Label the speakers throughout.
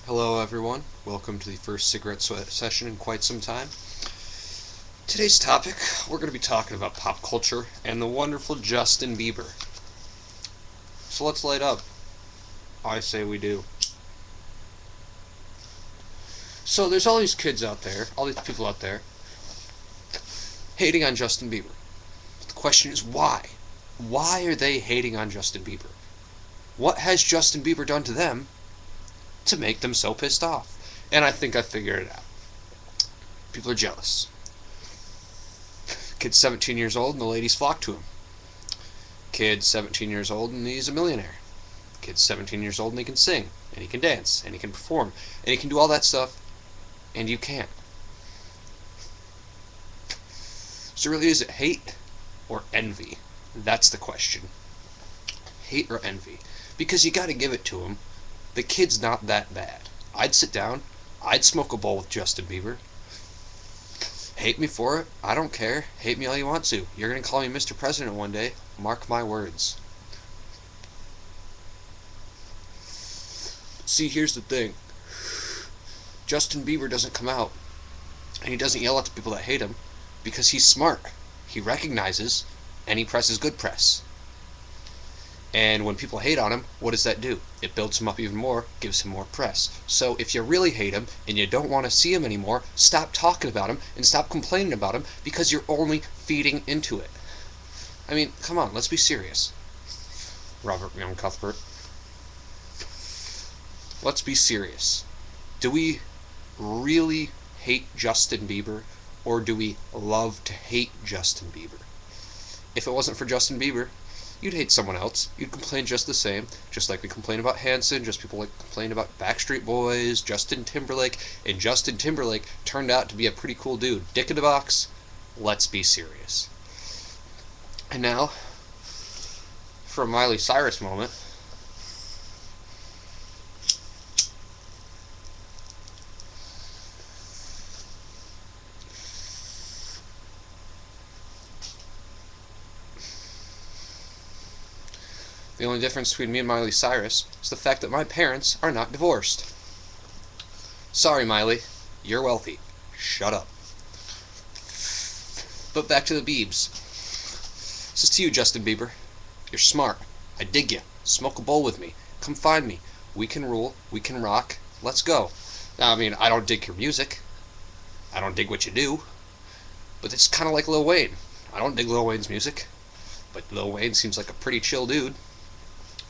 Speaker 1: Hello everyone, welcome to the first cigarette session in quite some time. Today's topic, we're going to be talking about pop culture and the wonderful Justin Bieber. So let's light up. I say we do. So there's all these kids out there, all these people out there, hating on Justin Bieber. The question is why? Why are they hating on Justin Bieber? What has Justin Bieber done to them to make them so pissed off? And I think I figured it out. People are jealous. Kid's 17 years old and the ladies flock to him. Kid's 17 years old and he's a millionaire. Kid's 17 years old and he can sing, and he can dance, and he can perform, and he can do all that stuff, and you can't. So really, is it hate or envy? That's the question. Hate or envy? Because you gotta give it to him. The kid's not that bad. I'd sit down, I'd smoke a bowl with Justin Bieber. Hate me for it, I don't care. Hate me all you want to. You're gonna call me Mr. President one day. Mark my words. See, here's the thing. Justin Bieber doesn't come out, and he doesn't yell at the people that hate him, because he's smart. He recognizes, and he presses good press. And when people hate on him, what does that do? It builds him up even more, gives him more press. So if you really hate him, and you don't want to see him anymore, stop talking about him, and stop complaining about him, because you're only feeding into it. I mean, come on, let's be serious. Robert Young Cuthbert. Let's be serious. Do we really hate Justin Bieber, or do we love to hate Justin Bieber? If it wasn't for Justin Bieber, you'd hate someone else. You'd complain just the same, just like we complain about Hanson, just people like complain about Backstreet Boys, Justin Timberlake, and Justin Timberlake turned out to be a pretty cool dude. Dick in the box, let's be serious. And now, for a Miley Cyrus moment. The only difference between me and Miley Cyrus is the fact that my parents are not divorced. Sorry, Miley. You're wealthy. Shut up. But back to the Biebs. This is to you, Justin Bieber. You're smart. I dig you. Smoke a bowl with me. Come find me. We can rule. We can rock. Let's go. Now, I mean, I don't dig your music. I don't dig what you do. But it's kind of like Lil Wayne. I don't dig Lil Wayne's music. But Lil Wayne seems like a pretty chill dude.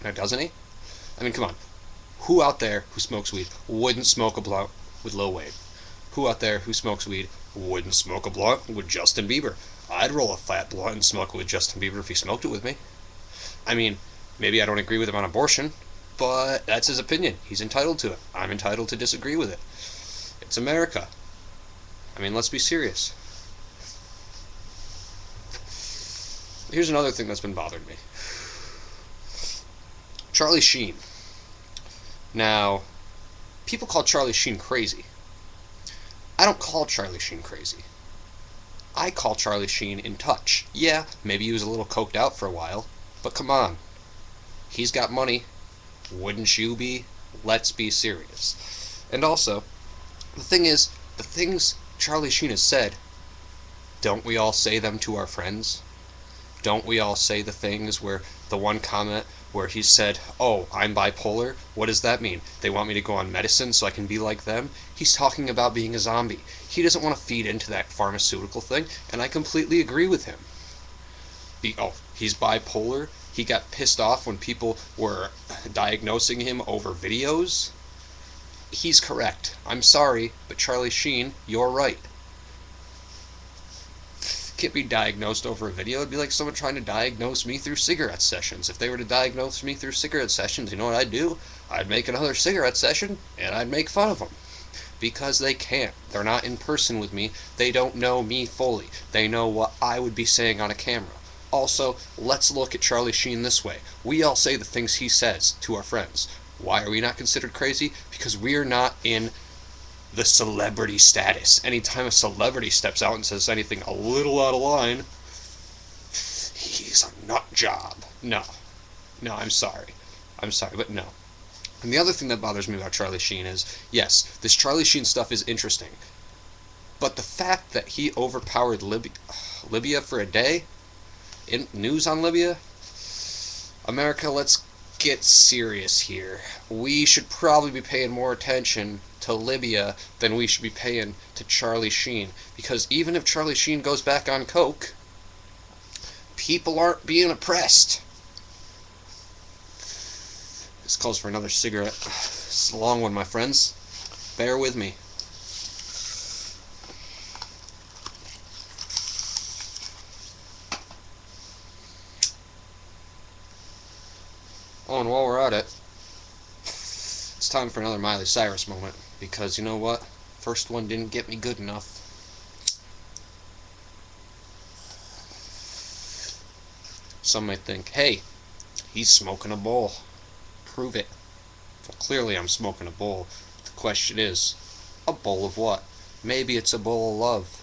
Speaker 1: Now, doesn't he? I mean, come on. Who out there who smokes weed wouldn't smoke a blunt with Lil Wayne? Who out there who smokes weed wouldn't smoke a blunt with Justin Bieber? I'd roll a fat blunt and smoke it with Justin Bieber if he smoked it with me. I mean, maybe I don't agree with him on abortion, but that's his opinion. He's entitled to it. I'm entitled to disagree with it. It's America. I mean, let's be serious. Here's another thing that's been bothering me. Charlie Sheen. Now, people call Charlie Sheen crazy. I don't call Charlie Sheen crazy. I call Charlie Sheen in touch. Yeah, maybe he was a little coked out for a while, but come on. He's got money. Wouldn't you be? Let's be serious. And also, the thing is, the things Charlie Sheen has said, don't we all say them to our friends? Don't we all say the things where the one comment where he said, oh, I'm bipolar? What does that mean? They want me to go on medicine so I can be like them? He's talking about being a zombie. He doesn't want to feed into that pharmaceutical thing, and I completely agree with him. He's bipolar? He got pissed off when people were diagnosing him over videos? He's correct. I'm sorry, but Charlie Sheen, you're right. Can't be diagnosed over a video. It'd be like someone trying to diagnose me through cigarette sessions. If they were to diagnose me through cigarette sessions, you know what I'd do? I'd make another cigarette session, and I'd make fun of them. Because they can't. They're not in person with me. They don't know me fully. They know what I would be saying on a camera. Also, let's look at Charlie Sheen this way. We all say the things he says to our friends. Why are we not considered crazy? Because we're not in the celebrity status. Anytime a celebrity steps out and says anything a little out of line, he's a nut job. No, I'm sorry, but no. And the other thing that bothers me about Charlie Sheen is, yes, this Charlie Sheen stuff is interesting, but the fact that he overpowered Libya for a day, in news on Libya, America, let's get serious here. We should probably be paying more attention to Libya than we should be paying to Charlie Sheen, because even if Charlie Sheen goes back on coke, people aren't being oppressed. This calls for another cigarette. It's a long one, my friends. Bear with me. Oh, and while we're at it, it's time for another Miley Cyrus moment, because you know what? First one didn't get me good enough. Some might think, hey, he's smoking a bowl. Prove it. Well, clearly I'm smoking a bowl. The question is, a bowl of what? Maybe it's a bowl of love.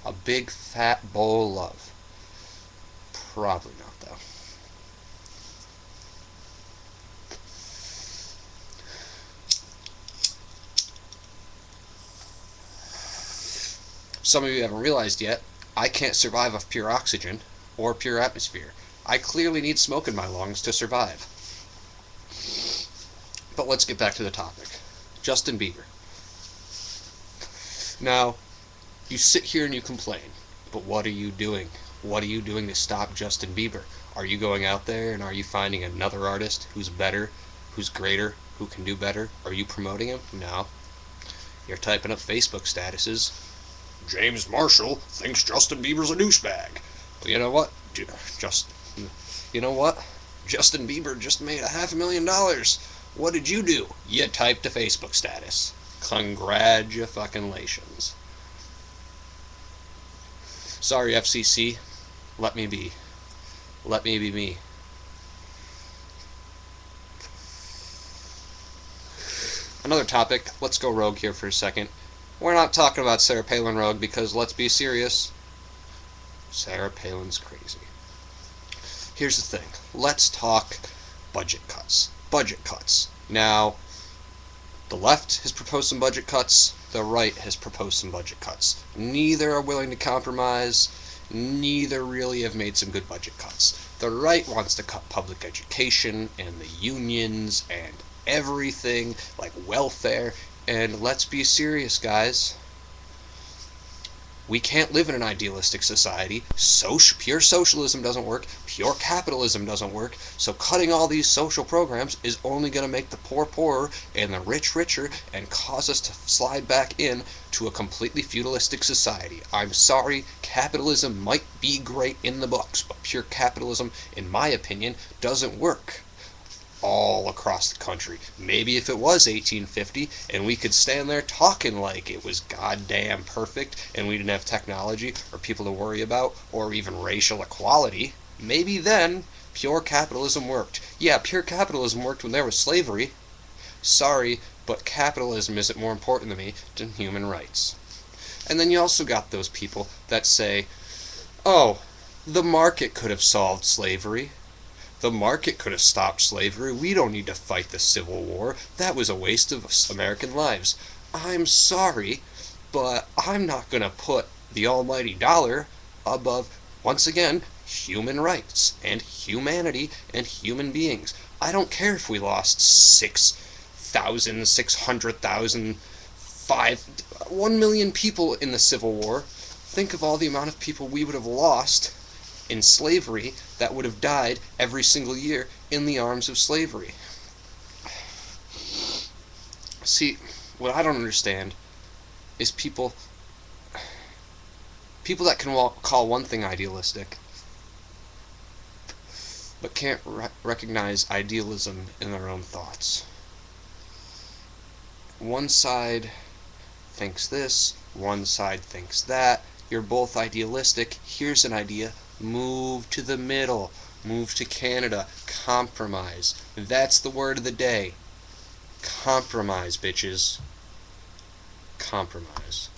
Speaker 1: A big fat bowl of love. Probably not, though. Some of you haven't realized yet, I can't survive off pure oxygen or pure atmosphere. I clearly need smoke in my lungs to survive. But let's get back to the topic. Justin Bieber. Now, you sit here and you complain, but what are you doing? What are you doing to stop Justin Bieber? Are you going out there and are you finding another artist who's better, who's greater, who can do better? Are you promoting him? No. You're typing up Facebook statuses. James Marshall thinks Justin Bieber's a douchebag. Well, you know what? Justin Bieber just made $500,000. What did you do? You typed a Facebook status. Congratulations. Sorry, FCC. Let me be. Let me be me. Another topic. Let's go rogue here for a second. We're not talking about Sarah Palin rogue because, let's be serious, Sarah Palin's crazy. Here's the thing. Let's talk budget cuts. Budget cuts. Now, the left has proposed some budget cuts. The right has proposed some budget cuts. Neither are willing to compromise. Neither really have made some good budget cuts. The right wants to cut public education and the unions and everything, like welfare. And let's be serious, guys. We can't live in an idealistic society. Pure socialism doesn't work. Pure capitalism doesn't work. So cutting all these social programs is only going to make the poor poorer and the rich richer and cause us to slide back in to a completely feudalistic society. I'm sorry, capitalism might be great in the books, but pure capitalism, in my opinion, doesn't work all across the country. Maybe if it was 1850 and we could stand there talking like it was goddamn perfect and we didn't have technology or people to worry about or even racial equality, maybe then pure capitalism worked. Yeah, pure capitalism worked when there was slavery. Sorry, but capitalism isn't more important to me than human rights. And then you also got those people that say, oh, the market could have solved slavery. The market could have stopped slavery. We don't need to fight the Civil War. That was a waste of American lives. I'm sorry, but I'm not going to put the almighty dollar above, once again, human rights and humanity and human beings. I don't care if we lost 6,000, 600,000, 1 million people in the Civil War. Think of all the amount of people we would have lost in slavery that would have died every single year in the arms of slavery. See, what I don't understand is people that can call one thing idealistic but can't recognize idealism in their own thoughts. One side thinks this, one side thinks that. You're both idealistic. Here's an idea. Move to the middle. Move to Canada. Compromise. That's the word of the day. Compromise, bitches. Compromise.